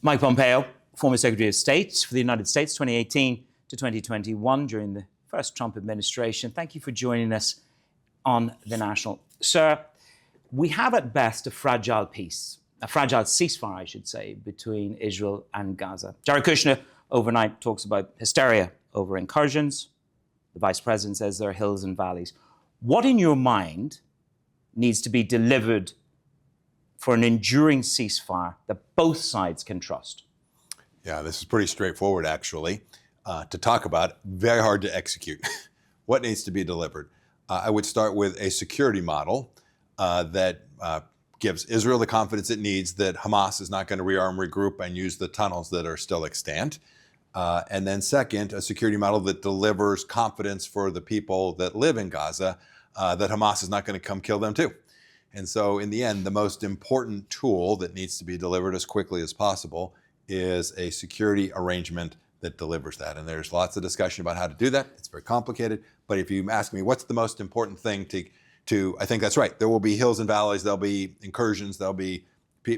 Mike Pompeo, former Secretary of State for the United States, 2018 to 2021, during the first Trump administration. Thank you for joining us on The National. Sir, we have at best a fragile peace, a fragile ceasefire, I should say, between Israel and Gaza. Jared Kushner overnight talks about hysteria over incursions. The Vice President says there are hills and valleys. What in your mind needs to be delivered for an enduring ceasefire that both sides can trust? Yeah, this is pretty straightforward, actually, to talk about. Very hard to execute. What needs to be delivered? I would start with a security model that gives Israel the confidence it needs that Hamas is not going to rearm, regroup, and use the tunnels that are still extant. And then second, a security model that delivers confidence for the people that live in Gaza that Hamas is not going to come kill them too. And so in the end, the most important tool that needs to be delivered as quickly as possible is a security arrangement that delivers that. And there's lots of discussion about how to do that. It's very complicated. But if you ask me what's the most important thing to I think that's right. There will be hills and valleys. There'll be incursions. There'll be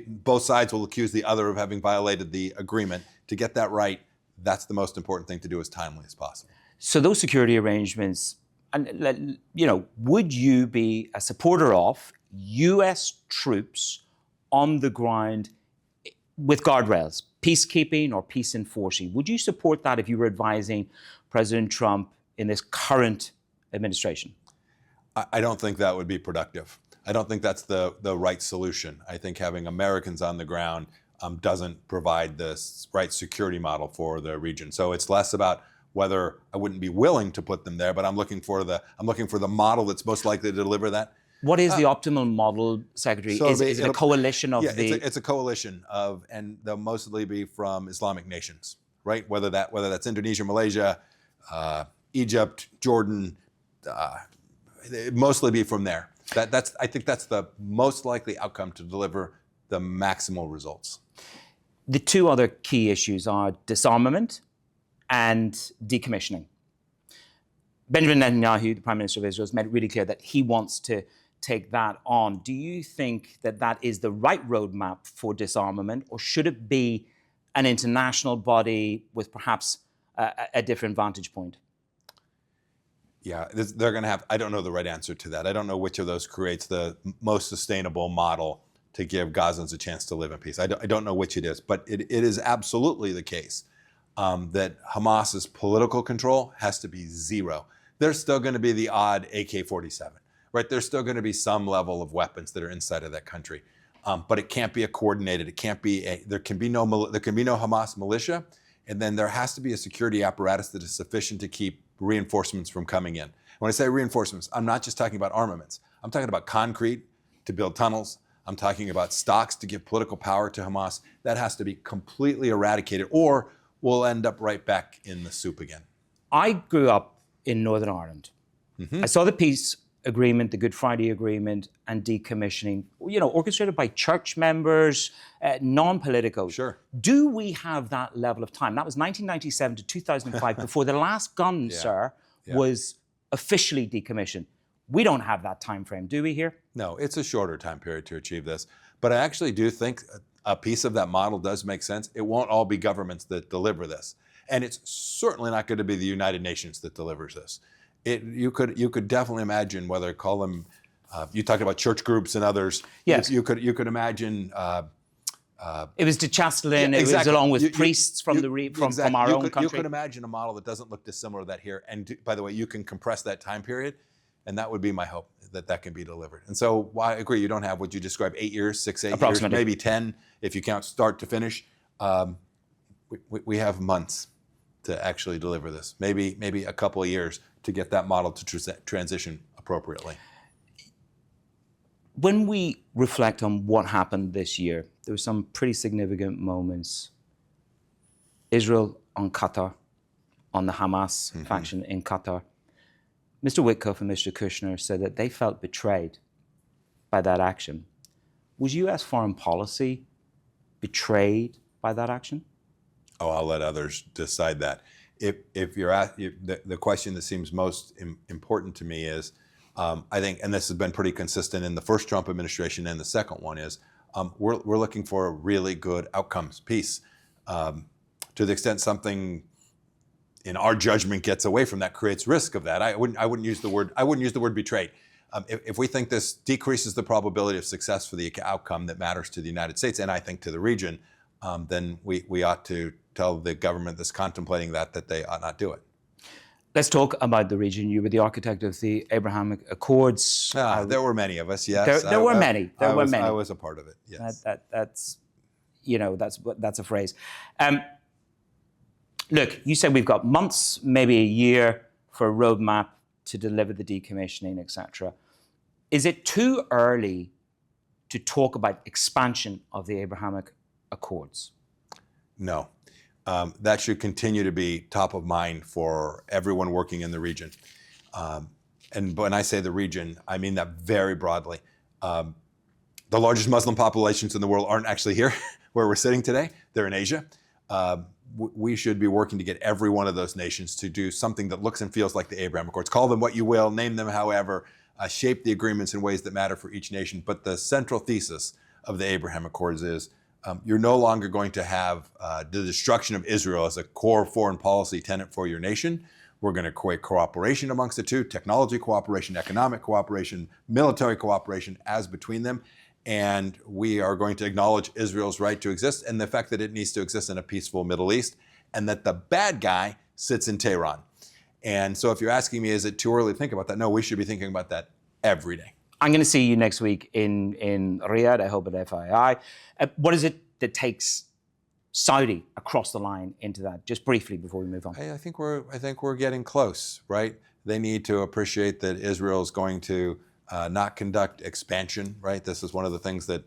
both sides will accuse the other of having violated the agreement. To get that right, that's the most important thing to do as timely as possible. So those security arrangements, and would you be a supporter of U.S. troops on the ground with guardrails, peacekeeping or peace enforcing? Would you support that if you were advising President Trump in this current administration? I don't think that would be productive. I don't think that's the right solution. I think having Americans on the ground doesn't provide the right security model for the region. So it's less about whether I wouldn't be willing to put them there, but I'm looking for the model that's most likely to deliver that. What is the optimal model, Secretary? So is it a coalition of it's a coalition of, and they'll mostly be from Islamic nations, right? Whether that's Indonesia, Malaysia, Egypt, Jordan, mostly be from there. I think that's the most likely outcome to deliver the maximal results. The two other key issues are disarmament and decommissioning. Benjamin Netanyahu, the Prime Minister of Israel, has made it really clear that he wants to take that on. Do you think that that is the right roadmap for disarmament, or should it be an international body with perhaps a different vantage point? Yeah, they're going to have, I don't know the right answer to that. I don't know which of those creates the most sustainable model to give Gazans a chance to live in peace. I don't know which it is, but it is absolutely the case that Hamas's political control has to be zero. There's still going to be the odd AK-47, right? There's still going to be some level of weapons that are inside of that country, but it can't be a coordinated. It can't be there can be no Hamas militia, and then there has to be a security apparatus that is sufficient to keep reinforcements from coming in. When I say reinforcements, I'm not just talking about armaments. I'm talking about concrete to build tunnels. I'm talking about stocks to give political power to Hamas. That has to be completely eradicated, or we'll end up right back in the soup again. I grew up in Northern Ireland. I saw the peace agreement, the Good Friday Agreement, and decommissioning, orchestrated by church members, non-political. Sure. Do we have that level of time? That was 1997 to 2005, before the last gun, was officially decommissioned. We don't have that time frame, do we here? No, it's a shorter time period to achieve this. But I actually do think a piece of that model does make sense. It won't all be governments that deliver this. And it's certainly not going to be the United Nations that delivers this. You could definitely imagine, whether call them, you talked about church groups and others. Yes. You could imagine. It was de Chastelain. It was along with priests from our own country. You could imagine a model that doesn't look dissimilar to that here. And by the way, you can compress that time period, and that would be my hope that can be delivered. And so I agree. You don't have what you described 8 years, 6, 8 years, maybe 10 if you count start to finish. We have months to actually deliver this. Maybe a couple of years to get that model to transition appropriately. When we reflect on what happened this year, there were some pretty significant moments. Israel on Qatar, on the Hamas faction in Qatar. Mr. Witkoff and Mr. Kushner said that they felt betrayed by that action. Was U.S. foreign policy betrayed by that action? Oh, I'll let others decide that. If you're the question that seems most important to me is, I think, and this has been pretty consistent in the first Trump administration and the second one is, we're looking for really good outcomes, peace. To the extent something in our judgment gets away from that, creates risk of that. I wouldn't use the word betrayed. If we think this decreases the probability of success for the outcome that matters to the United States, and I think to the region, then we ought to tell the government that's contemplating that they ought not do it. Let's talk about the region. You were the architect of the Abrahamic Accords. There were many of us, yes. There were many. I was a part of it, yes. That's a phrase. Look, you said we've got months, maybe a year for a roadmap to deliver the decommissioning, etc. Is it too early to talk about expansion of the Abrahamic Accords? No. That should continue to be top of mind for everyone working in the region. And when I say the region, I mean that very broadly. The largest Muslim populations in the world aren't actually here where we're sitting today. They're in Asia. We should be working to get every one of those nations to do something that looks and feels like the Abraham Accords. Call them what you will, name them however, shape the agreements in ways that matter for each nation. But the central thesis of the Abraham Accords is you're no longer going to have the destruction of Israel as a core foreign policy tenet for your nation. We're going to create cooperation amongst the two, technology cooperation, economic cooperation, military cooperation as between them. And we are going to acknowledge Israel's right to exist and the fact that it needs to exist in a peaceful Middle East, and that the bad guy sits in Tehran. And so if you're asking me, is it too early to think about that? No, we should be thinking about that every day. I'm going to see you next week in Riyadh, I hope at FII. What is it that takes Saudi across the line into that? Just briefly before we move on. I think we're getting close, right? They need to appreciate that Israel is going to not conduct expansion, right? This is one of the things that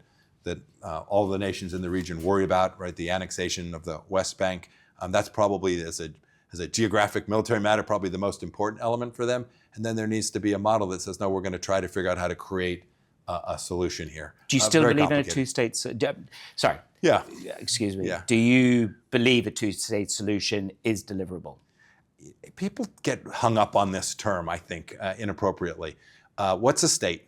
all the nations in the region worry about, right? The annexation of the West Bank. That's probably, as a geographic military matter, probably the most important element for them. And then there needs to be a model that says, no, we're going to try to figure out how to create a solution here. Do you still believe in a two-state? Sorry. Yeah. Excuse me. Yeah. Do you believe a two-state solution is deliverable? People get hung up on this term, I think, inappropriately. What's a state?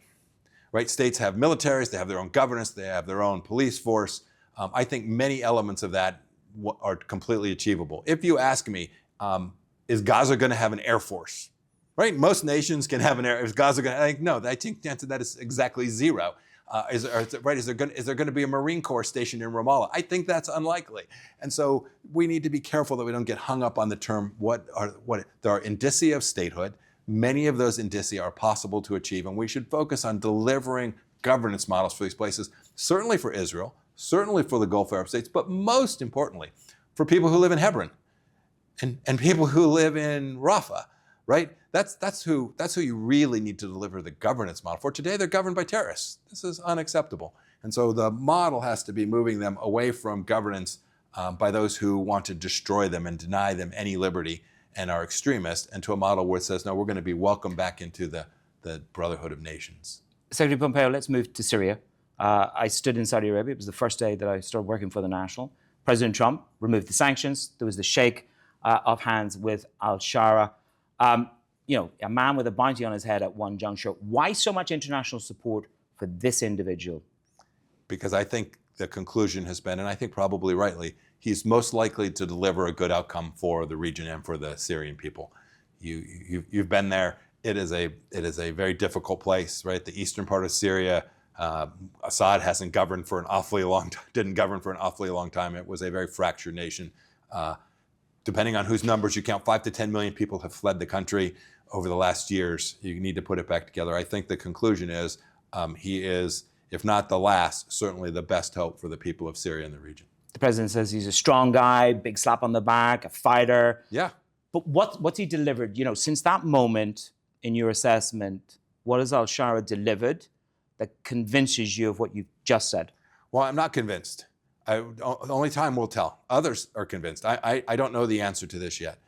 Right? States have militaries, they have their own governance, they have their own police force. I think many elements of that are completely achievable. If you ask me, is Gaza going to have an air force? Right? Most nations can have an air. Is Gaza going to? I think no. I think the answer to that is exactly zero. Is there going to be a Marine Corps stationed in Ramallah? I think that's unlikely. And so we need to be careful that we don't get hung up on the term. There are indicia of statehood. Many of those indicia are possible to achieve, and we should focus on delivering governance models for these places, certainly for Israel, certainly for the Gulf Arab states, but most importantly, for people who live in Hebron and people who live in Rafah, right? That's who you really need to deliver the governance model for. Today, they're governed by terrorists. This is unacceptable. And so the model has to be moving them away from governance by those who want to destroy them and deny them any liberty and are extremists, and to a model where it says, no, we're going to be welcomed back into the Brotherhood of Nations. Secretary Pompeo, let's move to Syria. I stood in Saudi Arabia. It was the first day that I started working for the National. President Trump removed the sanctions. There was the shake of hands with al-Shara. A man with a bounty on his head at one juncture. Why so much international support for this individual? Because I think the conclusion has been, and I think probably rightly, he's most likely to deliver a good outcome for the region and for the Syrian people. You've been there. It is a very difficult place, right? The eastern part of Syria. Assad didn't govern for an awfully long time. It was a very fractured nation. Depending on whose numbers you count, 5 to 10 million people have fled the country over the last years. You need to put it back together. I think the conclusion is he is, if not the last, certainly the best hope for the people of Syria and the region. The president says he's a strong guy, big slap on the back, a fighter. Yeah. But what's he delivered? Since that moment in your assessment, what has al-Shara delivered that convinces you of what you've just said? Well, I'm not convinced. Only time will tell. Others are convinced. I don't know the answer to this yet.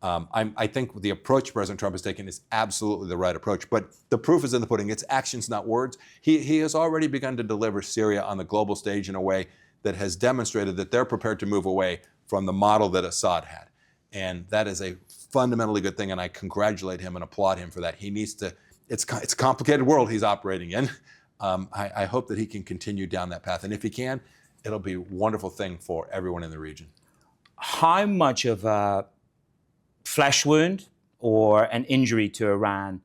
I think the approach President Trump has taken is absolutely the right approach. But the proof is in the pudding. It's actions, not words. He has already begun to deliver Syria on the global stage in a way that has demonstrated that they're prepared to move away from the model that Assad had. And that is a fundamentally good thing, and I congratulate him and applaud him for that. He needs to, it's a complicated world he's operating in. I hope that he can continue down that path. And if he can, it'll be a wonderful thing for everyone in the region. how much of a flesh wound or an injury to Iran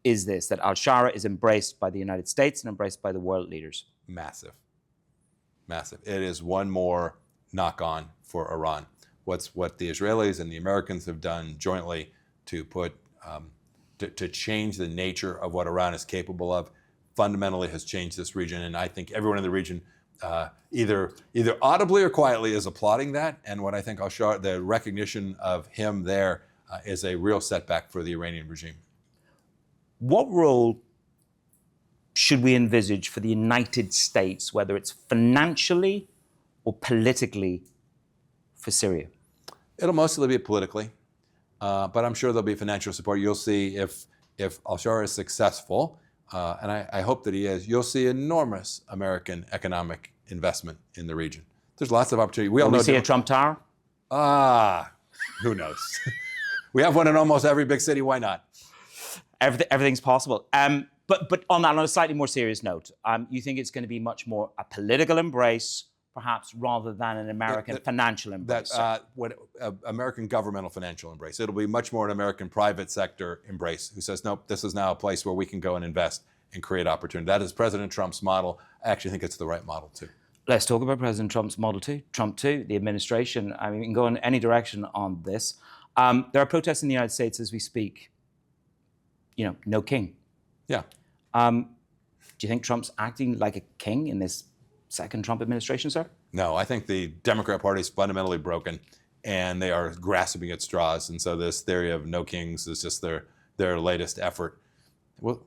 is this, that al-Shara is embraced by the United States and embraced by the world leaders? Massive. Massive. It is one more knock-on for Iran. What the Israelis and the Americans have done jointly to put to change the nature of what Iran is capable of fundamentally has changed this region, and I think everyone in the region either audibly or quietly is applauding that. And what I think al-Shara, the recognition of him there, is a real setback for the Iranian regime. What role should we envisage for the United States, whether it's financially or politically, for Syria? It'll mostly be politically, but I'm sure there'll be financial support. You'll see if al-Shara is successful, and I hope that he is, you'll see enormous American economic investment in the region. There's lots of opportunity. Will we see a Trump Tower? Who knows? We have one in almost every big city. Why not? Everything's possible. But on a slightly more serious note, you think it's going to be much more a political embrace, perhaps, rather than an American financial embrace? American governmental financial embrace. It'll be much more an American private sector embrace who says, nope, this is now a place where we can go and invest and create opportunity. That is President Trump's model. I actually think it's the right model, too. Let's talk about President Trump's model, too. Trump, too, the administration. I mean, we can go in any direction on this. There are protests in the United States as we speak. You know, no king. Yeah. Do you think Trump's acting like a king in this second Trump administration, sir? No, I think the Democrat Party is fundamentally broken, and they are grasping at straws. And so this theory of no kings is just their latest effort. Well,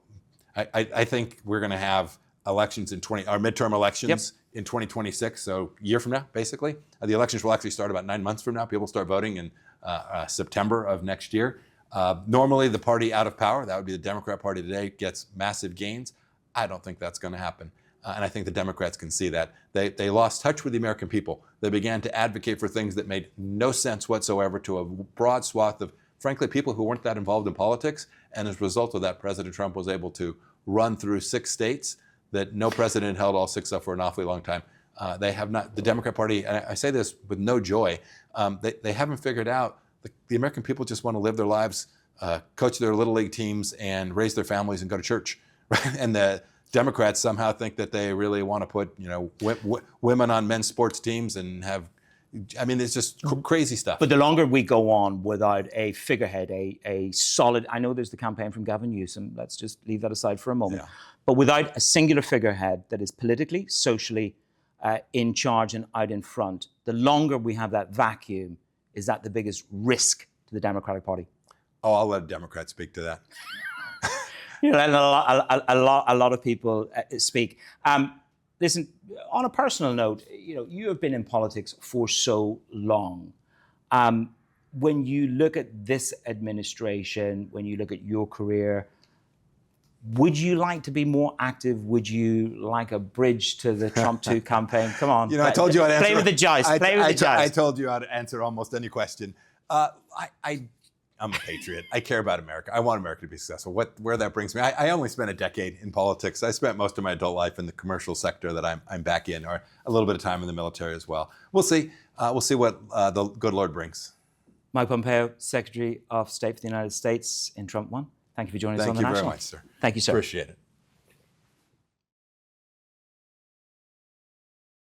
I think we're going to have elections our midterm elections in 2026, so a year from now, basically. The elections will actually start about 9 months from now. People start voting in September of next year. Normally, the party out of power, that would be the Democrat Party today, gets massive gains. I don't think that's going to happen. And I think the Democrats can see that. They lost touch with the American people. They began to advocate for things that made no sense whatsoever to a broad swath of, frankly, people who weren't that involved in politics. And as a result of that, President Trump was able to run through 6 states that no president held all 6 up for an awfully long time. They have not, the Democrat Party, and I say this with no joy, they haven't figured out the American people just want to live their lives, coach their little league teams, and raise their families and go to church. Right? And the Democrats somehow think that they really want to put, women on men's sports teams and have. I mean, it's just crazy stuff. But the longer we go on without a figurehead, a solid. I know there's the campaign from Gavin Newsom. Let's just leave that aside for a moment. Yeah. But without a singular figurehead that is politically, socially in charge and out in front, the longer we have that vacuum. Is that the biggest risk to the Democratic Party? Oh, I'll let Democrats speak to that. A lot of people speak. Listen, on a personal note, you have been in politics for so long. When you look at this administration, when you look at your career, would you like to be more active? Would you like a bridge to the Trump 2 campaign? Come on. I told you I'd answer. Play with the judge. I told you how to answer almost any question. I'm a patriot. I care about America. I want America to be successful. Where that brings me, I only spent a decade in politics. I spent most of my adult life in the commercial sector that I'm back in, or a little bit of time in the military as well. We'll see. We'll see what the good Lord brings. Mike Pompeo, Secretary of State for the United States in Trump 1. Thank you for joining us on The National. Thank you very much, sir. Thank you, sir. Appreciate it.